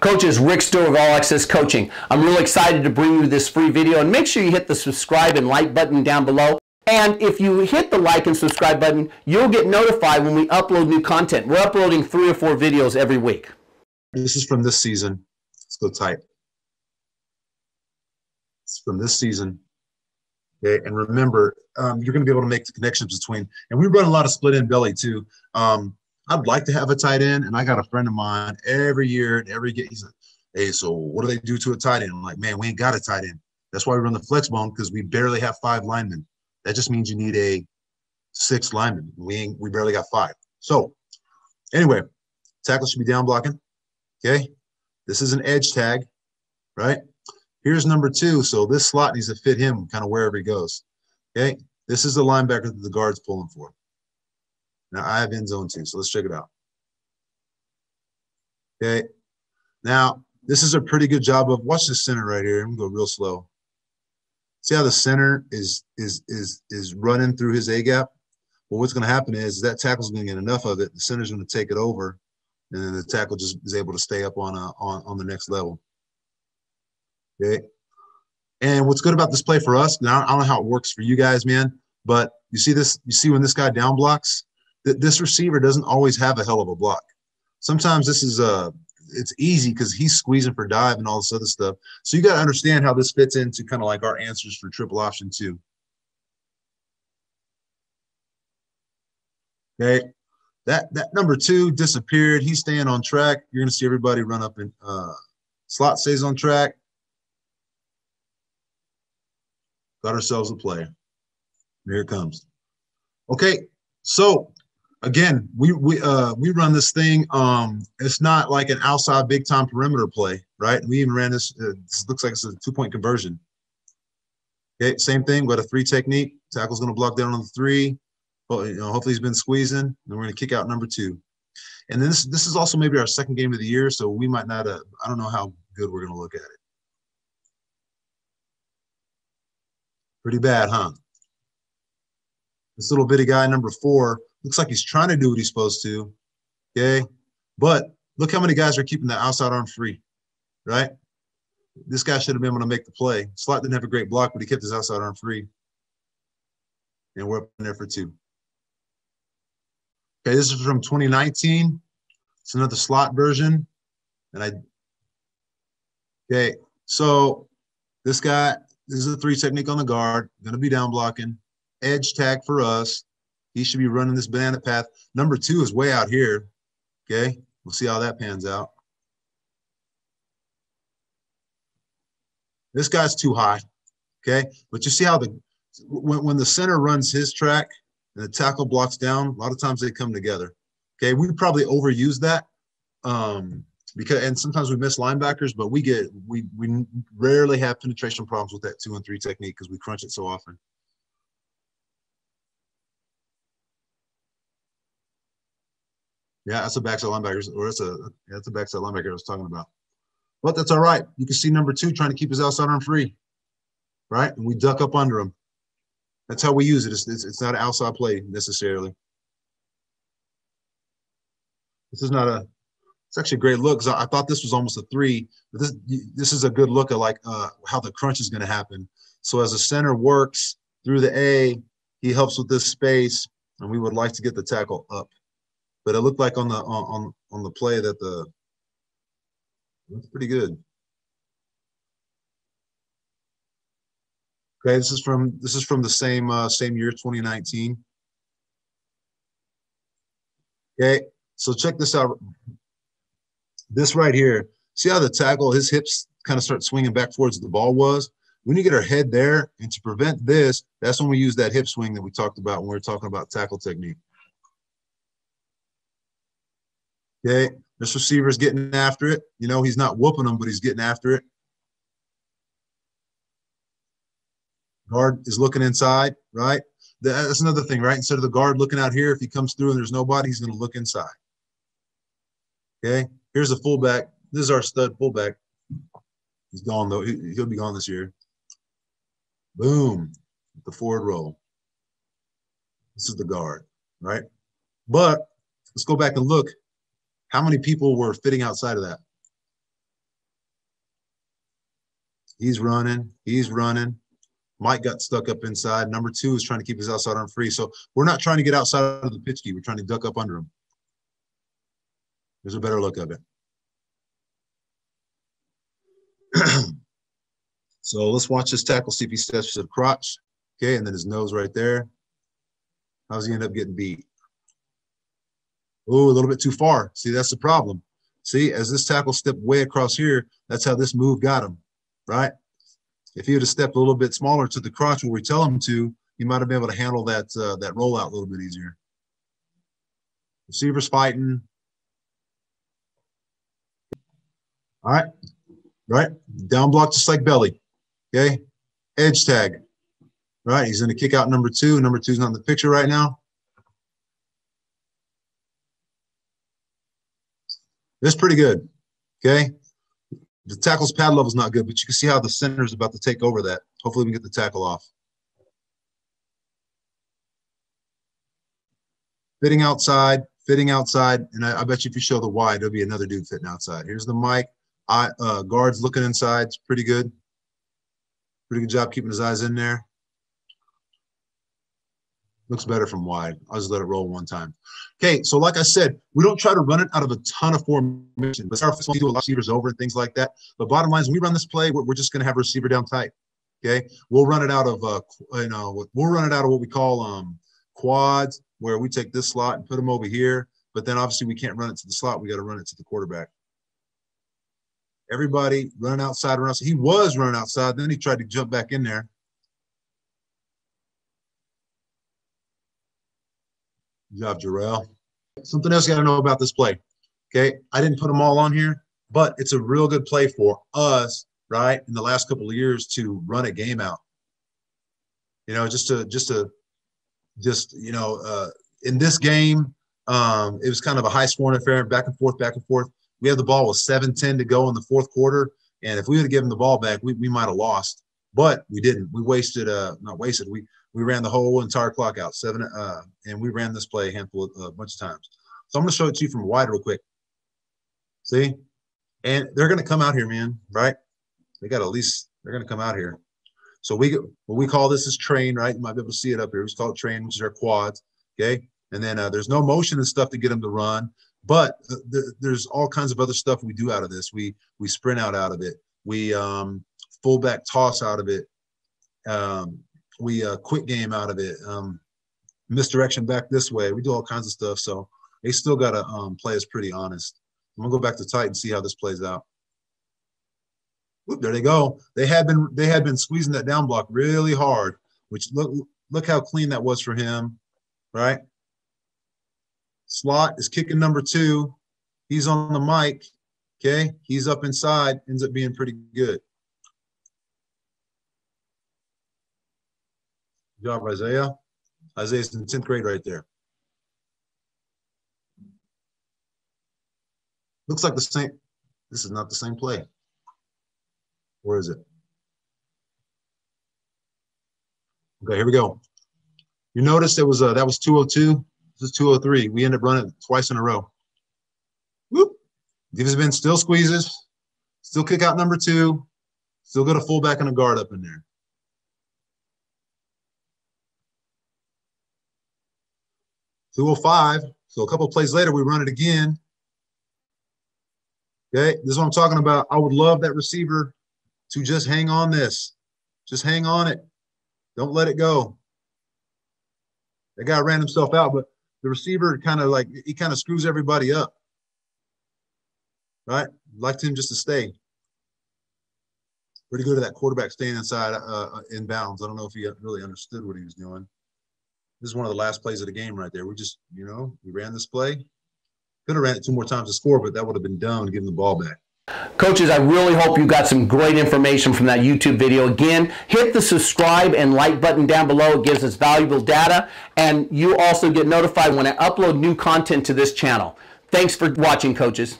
Coaches, Rick Stewart of All Access Coaching. I'm really excited to bring you this free video, and make sure you hit the subscribe and like button down below. And if you hit the like and subscribe button, you'll get notified when we upload new content. We're uploading 3 or 4 videos every week. This is from this season. Let's go tight. It's from this season. Okay, and remember, you're going to be able to make the connections between, and we run a lot of split end belly too. I'd like to have a tight end, and I got a friend of mine every year, he's like, hey, so what do they do to a tight end? I'm like, man, we ain't got a tight end. That's why we run the flex bone, because we barely have 5 linemen. That just means you need a 6th lineman. We barely got 5. So anyway, tackle should be down blocking. Okay, this is an edge tag, right? Here's number 2. So this slot needs to fit him kind of wherever he goes. Okay, this is the linebacker that the guard's pulling for. Now I have end zone 2, so let's check it out. Okay, now this is a pretty good job of, watch the center right here. I'm gonna go real slow. See how the center is running through his A gap? Well, what's gonna happen is that tackle's gonna get enough of it, the center's gonna take it over, and then the tackle just is able to stay up on the next level. Okay, and what's good about this play for us, now I don't know how it works for you guys, man, but you see this, you see when this guy down blocks, this receiver doesn't always have a hell of a block. Sometimes this is it's easy because he's squeezing for dive and all this other stuff. So you got to understand how this fits into kind of like our answers for triple option 2. Okay, that number 2 disappeared. He's staying on track. You're going to see everybody run up and slot stays on track. Got ourselves a play. Here it comes. Okay, so again, we run this thing. It's not like an outside big time perimeter play, right? We even ran this. This looks like it's a 2-point conversion. Okay, same thing. We got a 3 technique. Tackle's going to block down on the 3. Well, hopefully he's been squeezing. And we're going to kick out number 2. And then this is also maybe our 2nd game of the year, so we might not. I don't know how good we're going to look at it. Pretty bad, huh? This little bitty guy, number 4, looks like he's trying to do what he's supposed to, okay? But look how many guys are keeping the outside arm free, right? This guy should have been able to make the play. Slot didn't have a great block, but he kept his outside arm free. And we're up in there for 2. Okay, this is from 2019. It's another slot version. Okay, so this guy, this is a 3 technique on the guard, gonna be down blocking. Edge tag for us. He should be running this banana path. Number 2 is way out here. Okay, we'll see how that pans out. This guy's too high. Okay, but you see how when the center runs his track and the tackle blocks down, a lot of times they come together. Okay, we probably overuse that and sometimes we miss linebackers, but we rarely have penetration problems with that 2 and 3 technique because we crunch it so often. Yeah, that's a backside linebacker, or that's a backside linebacker I was talking about. But that's all right. You can see number 2 trying to keep his outside arm free, right? And we duck up under him. That's how we use it. It's not an outside play necessarily. This is not a. It's actually a great look because I thought this was almost a 3, but this is a good look at like how the crunch is going to happen. So as the center works through the A, he helps with this space, and we would like to get the tackle up. But it looked like on the play that that's pretty good. Okay, this is from the same year, 2019. Okay, so check this out. This right here, see how the tackle, his hips kind of start swinging back towards the ball was? We need to get our head there, and to prevent this, that's when we use that hip swing that we talked about when we were talking about tackle technique. Okay, this receiver's getting after it. You know, he's not whooping them, but he's getting after it. Guard is looking inside, right? That's another thing, right? Instead of the guard looking out here, if he comes through and there's nobody, he's going to look inside. Okay, here's a fullback. This is our stud fullback. He's gone, though. He'll be gone this year. Boom, the forward roll. This is the guard, right? But let's go back and look. How many people were fitting outside of that? He's running. He's running. Mike got stuck up inside. Number 2 is trying to keep his outside arm free. So we're not trying to get outside of the pitch key. We're trying to duck up under him. There's a better look of it. So let's watch this tackle, see if he steps to the crotch. Okay, and then his nose right there. How's he end up getting beat? Oh, a little bit too far. See, that's the problem. See, as this tackle stepped way across here, that's how this move got him, right? If he would have stepped a little bit smaller to the crotch where we tell him to, he might have been able to handle that that rollout a little bit easier. Receiver's fighting. All right, right? Down block just like belly, okay? Edge tag, right? He's going to kick out number 2. Number 2's not in the picture right now. That's pretty good, okay? The tackle's pad level's not good, but you can see how the center is about to take over that. Hopefully we can get the tackle off. Fitting outside, and I bet you if you show the wide, there'll be another dude fitting outside. Here's the mic. Guard's looking inside. It's pretty good. Pretty good job keeping his eyes in there. Looks better from wide. I'll just let it roll one time. Okay, so like I said, we don't try to run it out of a ton of formation. But we do a lot of receivers over and things like that. But bottom line is, when we run this play, we're just going to have a receiver down tight. Okay, we'll run it out of we'll run it out of what we call quads, where we take this slot and put them over here. But then obviously we can't run it to the slot. We got to run it to the quarterback. Everybody running outside, run outside. He was running outside. Then he tried to jump back in there. Good job, Jarrell. Something else you got to know about this play. Okay, I didn't put them all on here, but it's a real good play for us, right, in the last couple of years to run a game out. You know, just in this game, it was kind of a high-scoring affair, back and forth, back and forth. We had the ball with 7:10 to go in the fourth quarter, and if we would have given the ball back, we might have lost, but we didn't. We wasted, not wasted. We ran the whole entire clock out, and we ran this play a bunch of times. So I'm going to show it to you from wide real quick. See? And they're going to come out here, man, right? They're going to come out here. So what we call this is train, right? You might be able to see it up here. We call it train, which is our quads, okay? And then there's no motion and stuff to get them to run, but there's all kinds of other stuff we do out of this. We sprint out of it. We fullback toss out of it. We quick game out of it, misdirection back this way. We do all kinds of stuff. So they still got to play us pretty honest. I'm going to go back to tight and see how this plays out. Whoop, there they go. They had been squeezing that down block really hard, which look how clean that was for him, right? Slot is kicking number 2. He's on the mic, okay? He's up inside, ends up being pretty good. Good job, Isaiah. Isaiah's in 10th grade right there. Looks like the same. This is not the same play. Where is it? Okay, here we go. You notice that was 202. This is 203. We ended up running twice in a row. Whoop. Defensive end still squeezes. Still kick out number 2. Still got a fullback and a guard up in there. .205. So a couple of plays later, we run it again. Okay, this is what I'm talking about. I would love that receiver to just hang on this. Just hang on it. Don't let it go. That guy ran himself out, but the receiver kind of screws everybody up. Right? Like him just to stay. Pretty good at that quarterback staying inside in bounds. I don't know if he really understood what he was doing. This is one of the last plays of the game right there. We just, we ran this play. Could have ran it 2 more times to score, but that would have been dumb giving the ball back. Coaches, I really hope you got some great information from that YouTube video. Again, hit the subscribe and like button down below. It gives us valuable data. And you also get notified when I upload new content to this channel. Thanks for watching, coaches.